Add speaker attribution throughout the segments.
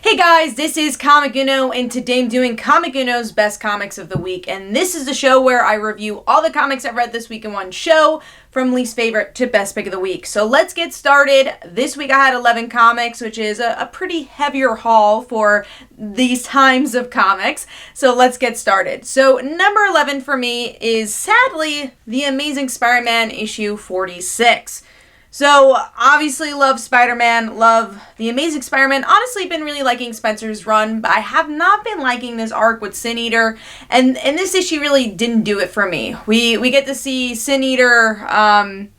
Speaker 1: Hey guys, this is Comic Uno, and today I'm doing Comic Uno's Best Comics of the Week, and this is the show where I review all the comics I've read this week in one show, from least favorite to best pick of the week. So let's get started. This week I had 11 comics, which is a pretty heavier haul for these times of comics, so let's get started. So number 11 for me is, sadly, The Amazing Spider-Man issue 46. So, obviously love Spider-Man, love The Amazing Spider-Man. Honestly, been really liking Spencer's run, but I have not been liking this arc with Sin Eater, and this issue really didn't do it for me. We get to see Sin Eater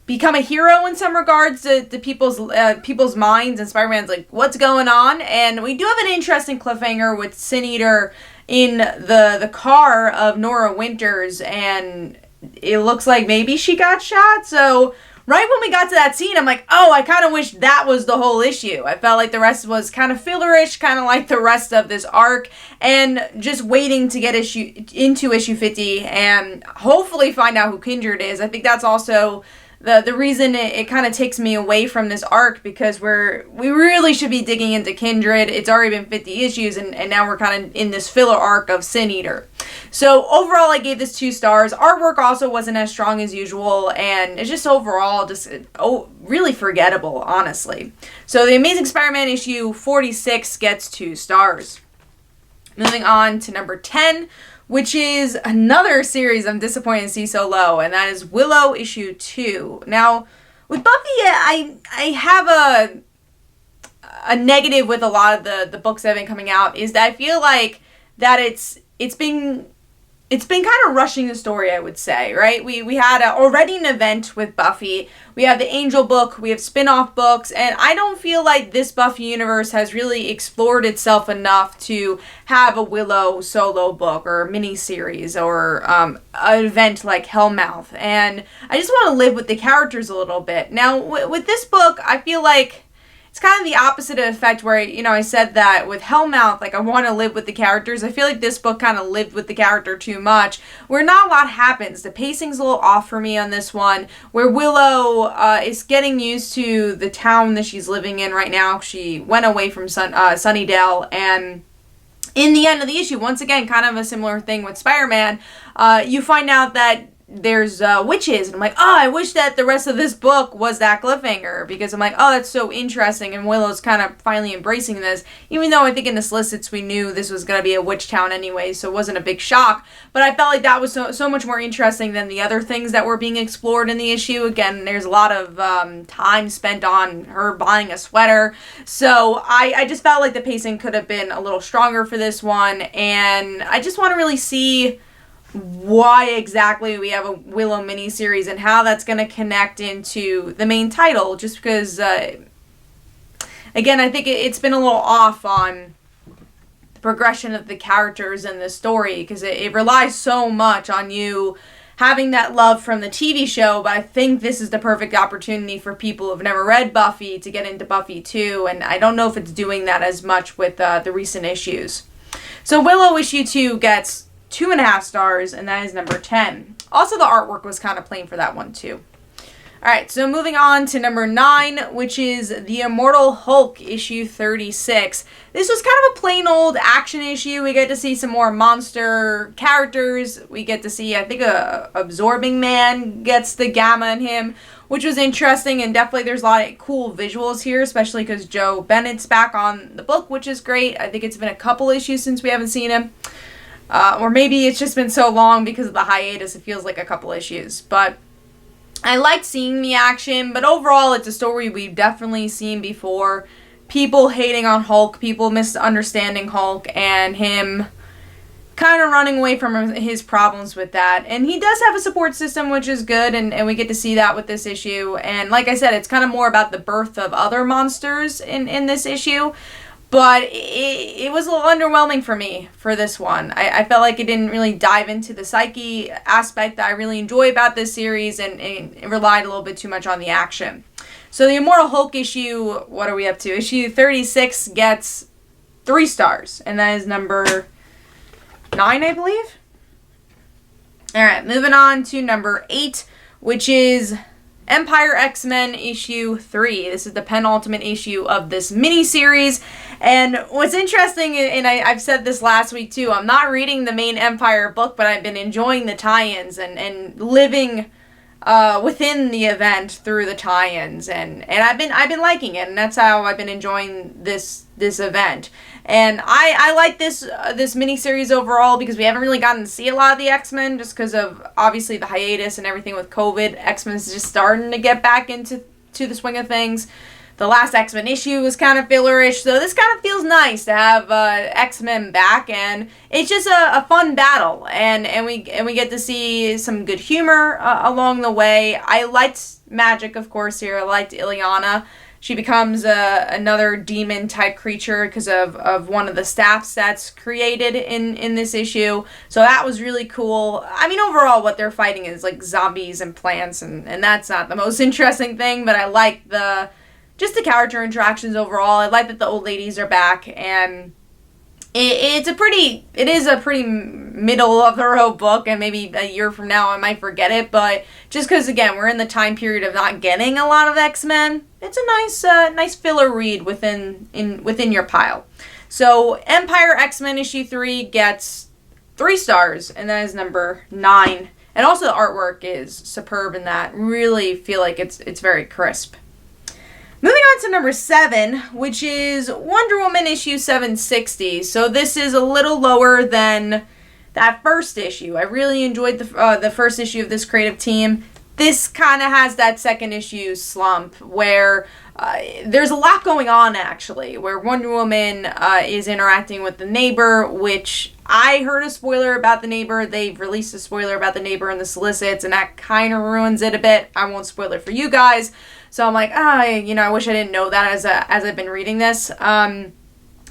Speaker 1: become a hero in some regards to people's minds, and Spider-Man's like, what's going on? And we do have an interesting cliffhanger with Sin Eater in the car of Nora Winters, and it looks like maybe she got shot, so right when we got to that scene, I'm like, oh, I kind of wish that was the whole issue. I felt like the rest was kind of fillerish, kind of like the rest of this arc, and just waiting to get into issue 50 and hopefully find out who Kindred is. I think that's also the reason it kind of takes me away from this arc, because we really should be digging into Kindred. It's already been 50 issues, and now we're kind of in this filler arc of Sin Eater. So overall, I gave this 2 stars. Artwork also wasn't as strong as usual, and it's just overall really forgettable, honestly. So The Amazing Spider-Man issue 46 gets 2 stars. Moving on to number 10, which is another series I'm disappointed to see so low, and that is Willow issue 2. Now, with Buffy, I have a negative with a lot of the books that have been coming out, is that I feel like that it's been kind of rushing the story, I would say, right? We had already an event with Buffy. We have the Angel book. We have spin-off books. And I don't feel like this Buffy universe has really explored itself enough to have a Willow solo book or miniseries or an event like Hellmouth. And I just want to live with the characters a little bit. Now, with this book, I feel like it's kind of the opposite effect where, I said that with Hellmouth, like, I want to live with the characters. I feel like this book kind of lived with the character too much, where not a lot happens. The pacing's a little off for me on this one, where Willow is getting used to the town that she's living in right now. She went away from Sunnydale, and in the end of the issue, once again, kind of a similar thing with Spider-Man, you find out that there's witches, and I'm like, oh, I wish that the rest of this book was that cliffhanger, because I'm like, oh, that's so interesting, and Willow's kind of finally embracing this, even though I think in the solicits we knew this was going to be a witch town anyway, so it wasn't a big shock, but I felt like that was so much more interesting than the other things that were being explored in the issue. Again, there's a lot of time spent on her buying a sweater, so I just felt like the pacing could have been a little stronger for this one, and I just want to really see why exactly we have a Willow miniseries and how that's going to connect into the main title, just because, again, I think it's been a little off on the progression of the characters in the story, because it relies so much on you having that love from the TV show, but I think this is the perfect opportunity for people who've never read Buffy to get into Buffy too, and I don't know if it's doing that as much with the recent issues. So Willow issue 2 gets 2.5 stars, and that is number 10. Also, the artwork was kind of plain for that one, too. Alright, so moving on to number 9, which is the Immortal Hulk, issue 36. This was kind of a plain old action issue. We get to see some more monster characters. We get to see, I think, a Absorbing Man gets the gamma in him, which was interesting, and definitely there's a lot of cool visuals here, especially because Joe Bennett's back on the book, which is great. I think it's been a couple issues since we haven't seen him. Or maybe it's just been so long because of the hiatus, it feels like a couple issues. But I liked seeing the action, but overall it's a story we've definitely seen before. People hating on Hulk, people misunderstanding Hulk, and him kind of running away from his problems with that. And he does have a support system, which is good, and we get to see that with this issue. And like I said, it's kind of more about the birth of other monsters in this issue. But it was a little underwhelming for me for this one. I felt like it didn't really dive into the psyche aspect that I really enjoy about this series, and it relied a little bit too much on the action. So the Immortal Hulk issue, what are we up to? Issue 36 gets 3 stars, and that is number 9, I believe. Alright, moving on to number 8, which is Empyre X-Men issue 3. This is the penultimate issue of this mini-series. And what's interesting, and I've said this last week too, I'm not reading the main Empyre book, but I've been enjoying the tie-ins and living within the event through the tie-ins, and I've been liking it, and that's how I've been enjoying this event. And I like this miniseries overall because we haven't really gotten to see a lot of the X-Men just because of obviously the hiatus and everything with COVID. X-Men is just starting to get back into the swing of things. The last X-Men issue was kind of fillerish, so this kind of feels nice to have X-Men back, and it's just a fun battle, and we get to see some good humor along the way. I liked Magic, of course, here. I liked Ileana. She becomes another demon-type creature because of one of the staff sets created in this issue, so that was really cool. I mean, overall, what they're fighting is like zombies and plants, and that's not the most interesting thing, but I like just the character interactions overall. I like that the old ladies are back, and it is a pretty middle of the road book, and maybe a year from now I might forget it, but just because again we're in the time period of not getting a lot of X-Men, it's a nice filler read within your pile. So Empyre X-Men issue 3 gets 3 stars, and that is number 9. And also the artwork is superb in that. Really feel like it's very crisp. Moving on to number 7, which is Wonder Woman issue 760. So this is a little lower than that first issue. I really enjoyed the first issue of this creative team. This kind of has that second issue slump where there's a lot going on, actually, where Wonder Woman is interacting with the neighbor, which I heard a spoiler about the neighbor. They've released a spoiler about the neighbor in the solicits, and that kind of ruins it a bit. I won't spoil it for you guys. So I'm like, I wish I didn't know that as I've been reading this.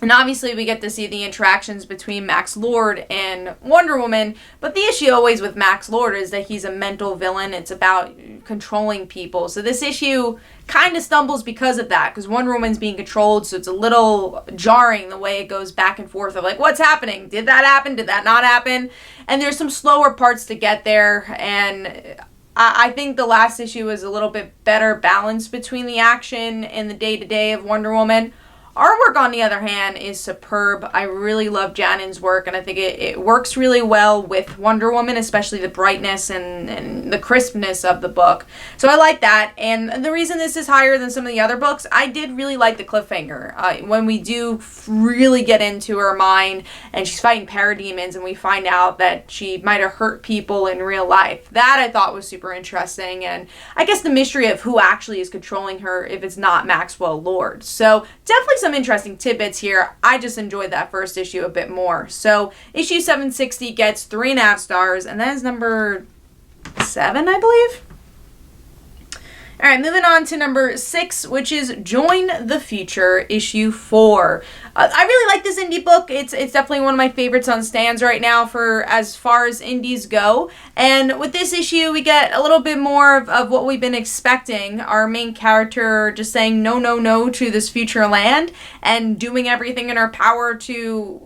Speaker 1: And obviously we get to see the interactions between Max Lord and Wonder Woman, but the issue always with Max Lord is that he's a mental villain. It's about controlling people. So this issue kind of stumbles because of that, because Wonder Woman's being controlled, so it's a little jarring the way it goes back and forth of like, what's happening? Did that happen? Did that not happen? And there's some slower parts to get there, and I think the last issue is a little bit better balanced between the action and the day-to-day of Wonder Woman. Artwork, on the other hand, is superb. I really love Janen's work, and I think it works really well with Wonder Woman, especially the brightness and the crispness of the book. So I like that, and the reason this is higher than some of the other books, I did really like the cliffhanger. When we do really get into her mind, and she's fighting parademons, and we find out that she might have hurt people in real life. That I thought was super interesting, and I guess the mystery of who actually is controlling her if it's not Maxwell Lord. So definitely some interesting tidbits here. I just enjoyed that first issue a bit more. So issue 760 gets 3.5 stars, and that is number 7, I believe. All right, moving on to number 6, which is Join the Future, issue 4. I really like this indie book. It's definitely one of my favorites on stands right now for as far as indies go. And with this issue, we get a little bit more of what we've been expecting. Our main character just saying no, no, no to this future land and doing everything in her power to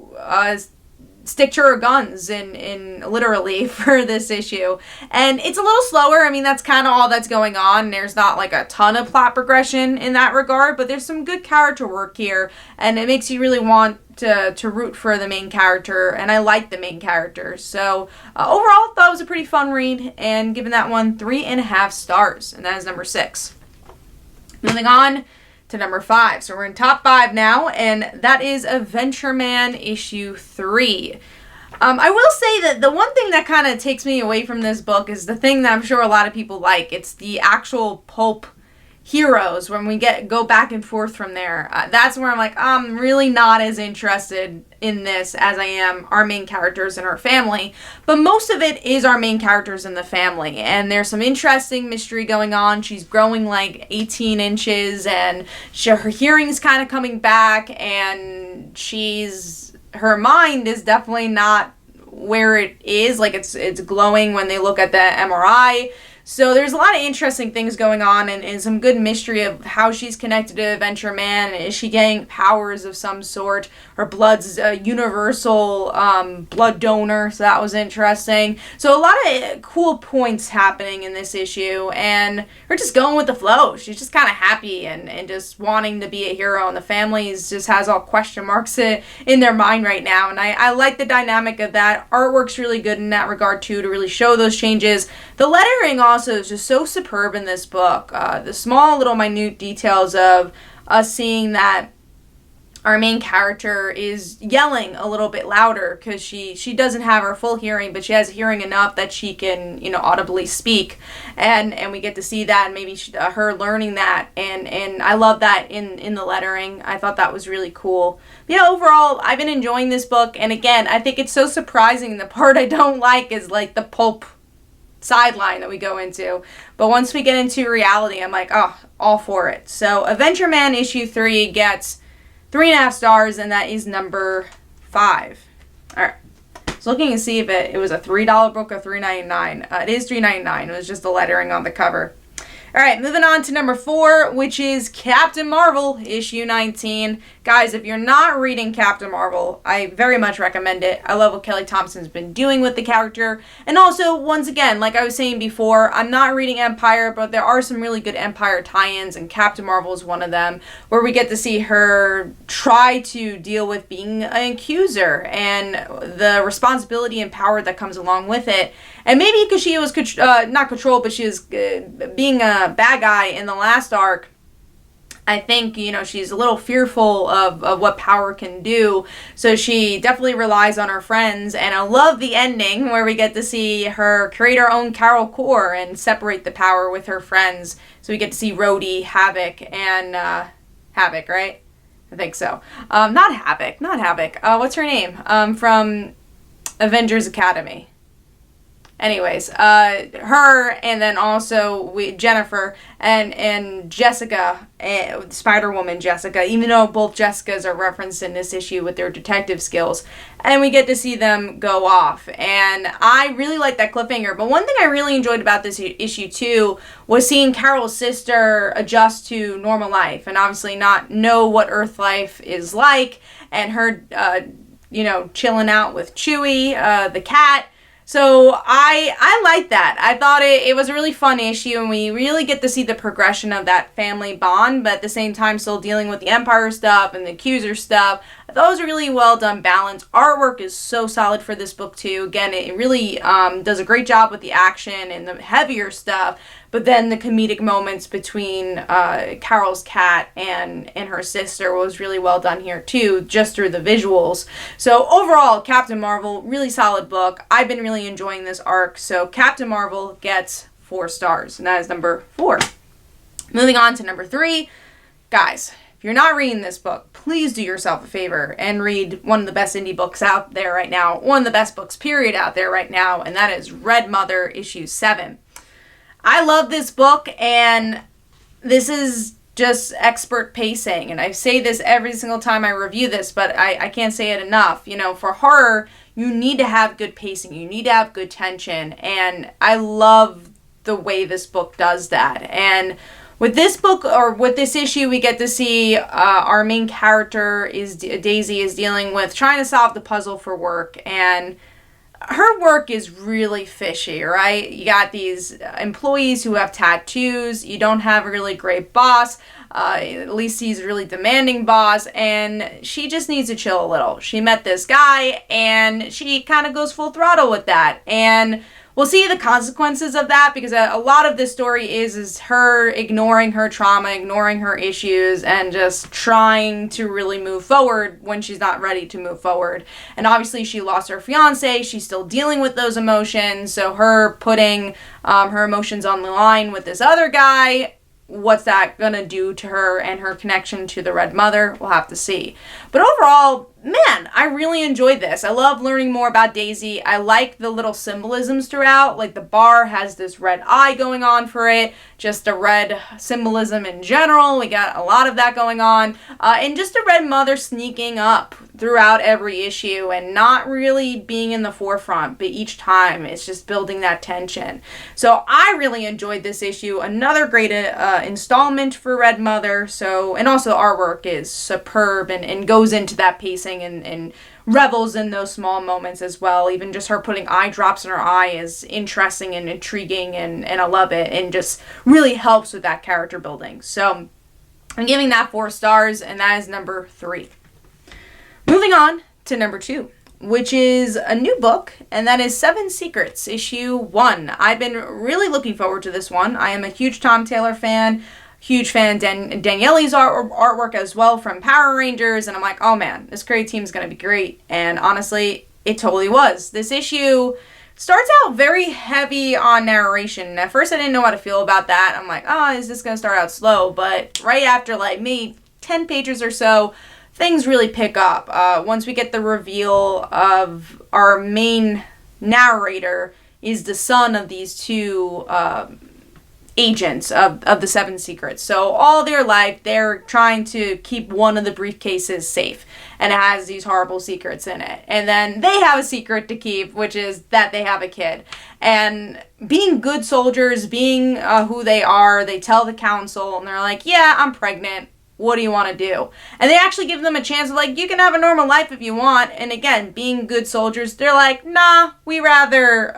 Speaker 1: stick to her guns in literally for this issue. And it's a little slower. I mean, that's kind of all that's going on. There's not like a ton of plot progression in that regard, but there's some good character work here, and it makes you really want to root for the main character, and I like the main character. So overall, I thought it was a pretty fun read, and giving that one 3.5 stars, and that is number 6. Moving on to number 5. So we're in top 5 now, and that is Adventureman issue 3. I will say that the one thing that kind of takes me away from this book is the thing that I'm sure a lot of people like. It's the actual pulp heroes when we go back and forth from there. That's where I'm like, I'm really not as interested in this as I am our main characters and her family. But most of it is our main characters and the family. And there's some interesting mystery going on. She's growing like 18 inches and her hearing's kind of coming back, and her mind is definitely not where it is. Like it's glowing when they look at the MRI. So there's a lot of interesting things going on, and some good mystery of how she's connected to Adventureman. Is she getting powers of some sort? Her blood's a universal blood donor, so that was interesting. So a lot of cool points happening in this issue, and her just going with the flow. She's just kind of happy and just wanting to be a hero, and the family just has all question marks in their mind right now, and I like the dynamic of that. Artwork's really good in that regard too, to really show those changes. The lettering also is just so superb in this book. The small little minute details of us seeing that our main character is yelling a little bit louder because she doesn't have her full hearing, but she has hearing enough that she can, audibly speak, and we get to see that, and maybe her learning that, and I love that in the lettering. I thought that was really cool. But yeah, overall, I've been enjoying this book, and again, I think it's so surprising. The part I don't like is like the pulp sideline that we go into, but once we get into reality, I'm like, oh, all for it. So Adventureman issue 3 gets 3.5 stars, and that is number 5. All right, so looking to see if it was a $3 book or $3.99. It is $3.99. It was just the lettering on the cover. All right, moving on to number 4, which is Captain Marvel, issue 19. Guys, if you're not reading Captain Marvel, I very much recommend it. I love what Kelly Thompson's been doing with the character. And also, once again, like I was saying before, I'm not reading Empyre, but there are some really good Empyre tie-ins, and Captain Marvel is one of them, where we get to see her try to deal with being an accuser and the responsibility and power that comes along with it. And maybe because she was not controlled, but she was being a bad guy in the last arc, I think, she's a little fearful of what power can do. So she definitely relies on her friends. And I love the ending where we get to see her create her own Carol Core and separate the power with her friends. So we get to see Rhodey, Havoc, and Havoc, right? I think so. Not Havoc. What's her name? From Avengers Academy. Anyways, her, and then also Jennifer and Jessica, Spider-Woman Jessica, even though both Jessicas are referenced in this issue with their detective skills. And we get to see them go off. And I really like that cliffhanger. But one thing I really enjoyed about this issue, too, was seeing Carol's sister adjust to normal life and obviously not know what Earth life is like. And her, chilling out with Chewie, the cat. So I like that. I thought it was a really fun issue, and we really get to see the progression of that family bond, but at the same time still dealing with the Empyre stuff and the accuser stuff. I thought it was a really well done balance. Artwork is so solid for this book too. Again, it really does a great job with the action and the heavier stuff, but then the comedic moments between Carol's cat and her sister was really well done here too, just through the visuals. So overall, Captain Marvel, really solid book. I've been really enjoying this arc. So Captain Marvel gets 4 stars, and that is number 4. Moving on to number 3. Guys, if you're not reading this book, please do yourself a favor and read one of the best indie books out there right now, one of the best books period out there right now, and that is Red Mother issue 7. I love this book, and this is just expert pacing, and I say this every single time I review this, but I can't say it enough. For horror, you need to have good pacing, you need to have good tension, and I love the way this book does that. And with this book, or with this issue, we get to see our main character, Daisy, is dealing with trying to solve the puzzle for work, and her work is really fishy, right? You got these employees who have tattoos. You don't have a really great boss. At least he's a really demanding boss, and she just needs to chill a little. She met this guy, and she kind of goes full throttle with that. And we'll see the consequences of that, because a lot of this story is her ignoring her trauma, ignoring her issues, and just trying to really move forward when she's not ready to move forward. And obviously she lost her fiance. She's still dealing with those emotions. So her putting her emotions on the line with this other guy, what's that gonna do to her and her connection to the Red Mother? We'll have to see. But overall, man, I really enjoyed this. I love learning more about Daisy. I like the little symbolisms throughout. Like the bar has this red eye going on for it. Just a red symbolism in general. We got a lot of that going on. And just a Red Mother sneaking up throughout every issue and not really being in the forefront, but each time it's just building that tension. So I really enjoyed this issue. Another great installment for Red Mother. So, and also the artwork is superb and goes into that pacing and revels in those small moments as well. Even just her putting eye drops in her eye is interesting and intriguing, and I love it, and just really helps with that character building. So I'm giving that 4 stars, and that is number 3. Moving on to number 2, which is a new book, and that is 7 Secrets, issue 1. I've been really looking forward to this one. I am a huge Tom Taylor fan, huge fan of Daniele's artwork as well from Power Rangers, and I'm like, oh man, this creative team is going to be great. And honestly, it totally was. This issue starts out very heavy on narration. At first I didn't know how to feel about that. I'm like, oh, is this going to start out slow? But right after like maybe 10 pages or so, things really pick up. Once we get the reveal of our main narrator is the son of these 2 agents of the 7 Secrets. So all their life, they're trying to keep one of the briefcases safe, and it has these horrible secrets in it. And then they have a secret to keep, which is that they have a kid. And being good soldiers, being who they are, they tell the council, and they're like, yeah, I'm pregnant. What do you want to do? And they actually give them a chance of like, you can have a normal life if you want. And again, being good soldiers, they're like, nah, we rather,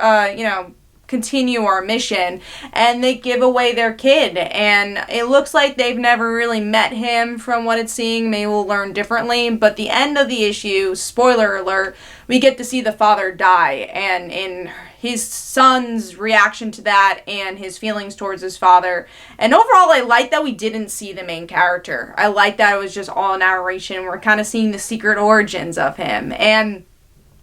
Speaker 1: continue our mission, and they give away their kid, and it looks like they've never really met him from what it's seeing. Maybe we'll learn differently, but the end of the issue, spoiler alert, we get to see the father die, and in his son's reaction to that and his feelings towards his father. And overall, I like that we didn't see the main character. I like that it was just all narration. We're kind of seeing the secret origins of him. And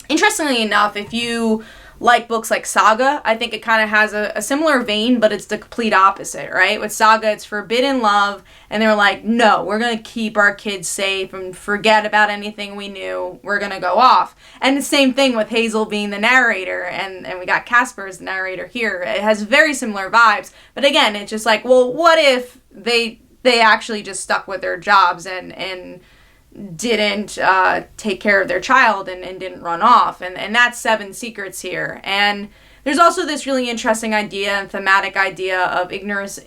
Speaker 1: interestingly enough, if you like books like Saga, I think it kind of has a similar vein, but it's the complete opposite, right? With Saga, it's forbidden love, and they're like, no, we're going to keep our kids safe and forget about anything we knew. We're going to go off. And the same thing with Hazel being the narrator, and we got Casper as the narrator here. It has very similar vibes, but again, it's just like, well, what if they actually just stuck with their jobs and didn't take care of their child and didn't run off, and that's 7 Secrets here. And there's also this really interesting idea and thematic idea of ignorance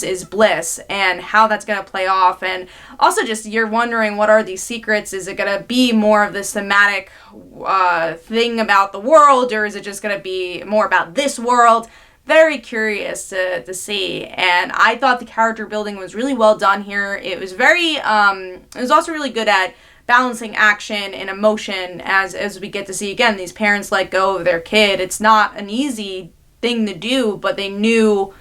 Speaker 1: is bliss, and how that's going to play off. And also just you're wondering, what are these secrets? Is it going to be more of this thematic thing about the world, or is it just going to be more about this world? Very curious to see, and I thought the character building was really well done here. It was very, it was also really good at balancing action and emotion as we get to see, again, these parents let go of their kid. It's not an easy thing to do, but they knew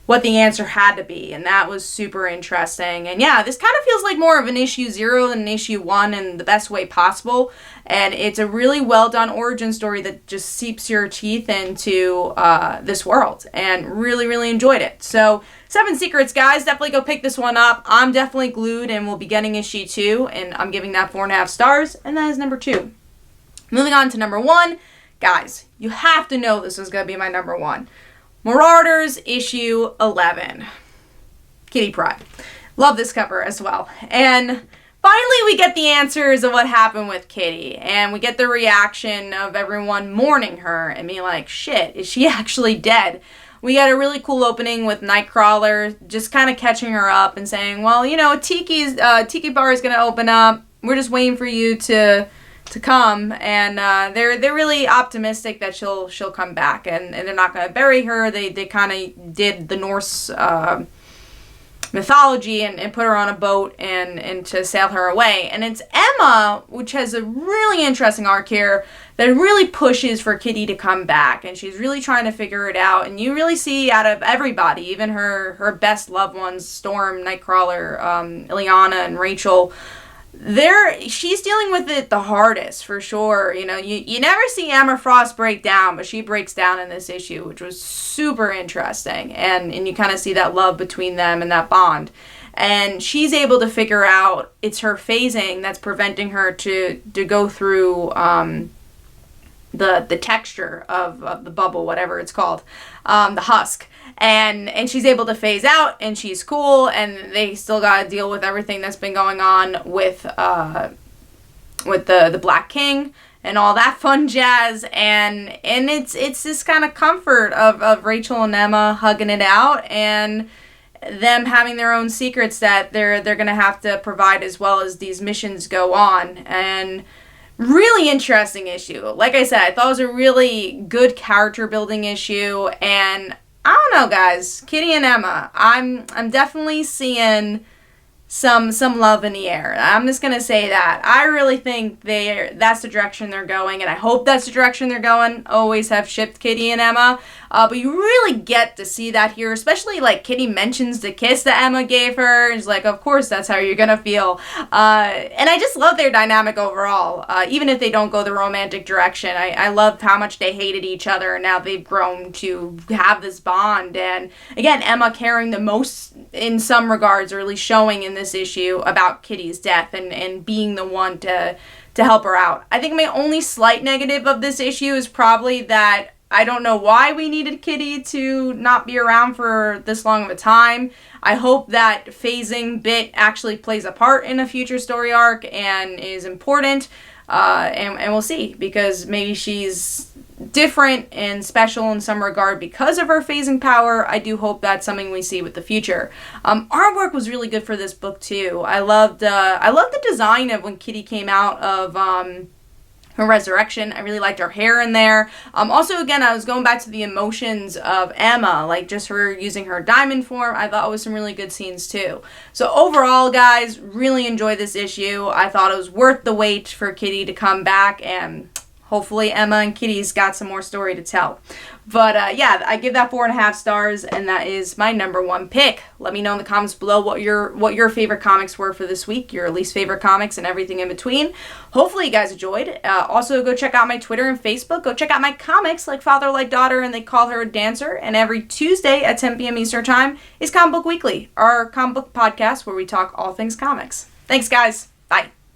Speaker 1: what the answer had to be, and that was super interesting. And yeah, this kind of feels like more of an issue 0 than an issue 1 in the best way possible, and it's a really well done origin story that just seeps your teeth into this world, and really enjoyed it. So 7 Secrets, guys, definitely go pick this one up. I'm definitely glued, and we'll be getting issue 2, and I'm giving that 4.5 stars, and that is number 2. Moving on to number 1, guys, you have to know this is going to be my number 1. Marauders issue 11. Kitty Pryde. Love this cover as well. And finally we get the answers of what happened with Kitty. And we get the reaction of everyone mourning her and being like, shit, is she actually dead? We get a really cool opening with Nightcrawler just kind of catching her up and saying, well, you know, Tiki Bar is going to open up. We're just waiting for you to come, and they're really optimistic that she'll come back, and they're not going to bury her. They kind of did the Norse mythology and put her on a boat and to sail her away. And it's Emma, which has a really interesting arc here that really pushes for Kitty to come back, and she's really trying to figure it out. And you really see out of everybody, even her best loved ones, Storm, Nightcrawler, Ileana, and Rachel, she's dealing with it the hardest, for sure. You know, you never see Emma Frost break down, but she breaks down in this issue, which was super interesting. And you kind of see that love between them and that bond. And she's able to figure out it's her phasing that's preventing her to go through the texture of the bubble, whatever it's called, the husk. And she's able to phase out, and she's cool, and they still got to deal with everything that's been going on with the Black King and all that fun jazz, and it's this kind of comfort of Rachel and Emma hugging it out, and them having their own secrets that they're gonna have to provide as well as these missions go on. And really interesting issue. Like I said, I thought it was a really good character building issue, and I don't know, guys, Kitty and Emma, I'm definitely seeing some love in the air. I'm just gonna say that. I really think that's the direction they're going, and I hope that's the direction they're going. Always have shipped Kitty and Emma, but you really get to see that here, especially like Kitty mentions the kiss that Emma gave her. It's like, of course that's how you're gonna feel. And I just love their dynamic overall, even if they don't go the romantic direction. I love how much they hated each other, and now they've grown to have this bond. And again, Emma caring the most in some regards, or at least showing in this issue about Kitty's death and being the one to help her out. I think my only slight negative of this issue is probably that I don't know why we needed Kitty to not be around for this long of a time. I hope that phasing bit actually plays a part in a future story arc and is important, and we'll see, because maybe she's different and special in some regard because of her phasing power. I do hope that's something we see with the future. Artwork was really good for this book too. I loved the design of when Kitty came out of her resurrection. I really liked her hair in there. Also, again, I was going back to the emotions of Emma, like just her using her diamond form. I thought it was some really good scenes too. So overall, guys, really enjoyed this issue. I thought it was worth the wait for Kitty to come back, and hopefully Emma and Kitty's got some more story to tell. But yeah, I give that 4.5 stars, and that is my number one pick. Let me know in the comments below what your favorite comics were for this week, your least favorite comics, and everything in between. Hopefully you guys enjoyed. Also, go check out my Twitter and Facebook. Go check out my comics, like Father Like Daughter and They Call Her a Dancer. And every Tuesday at 10 p.m. Eastern Time is Comic Book Weekly, our comic book podcast where we talk all things comics. Thanks, guys. Bye.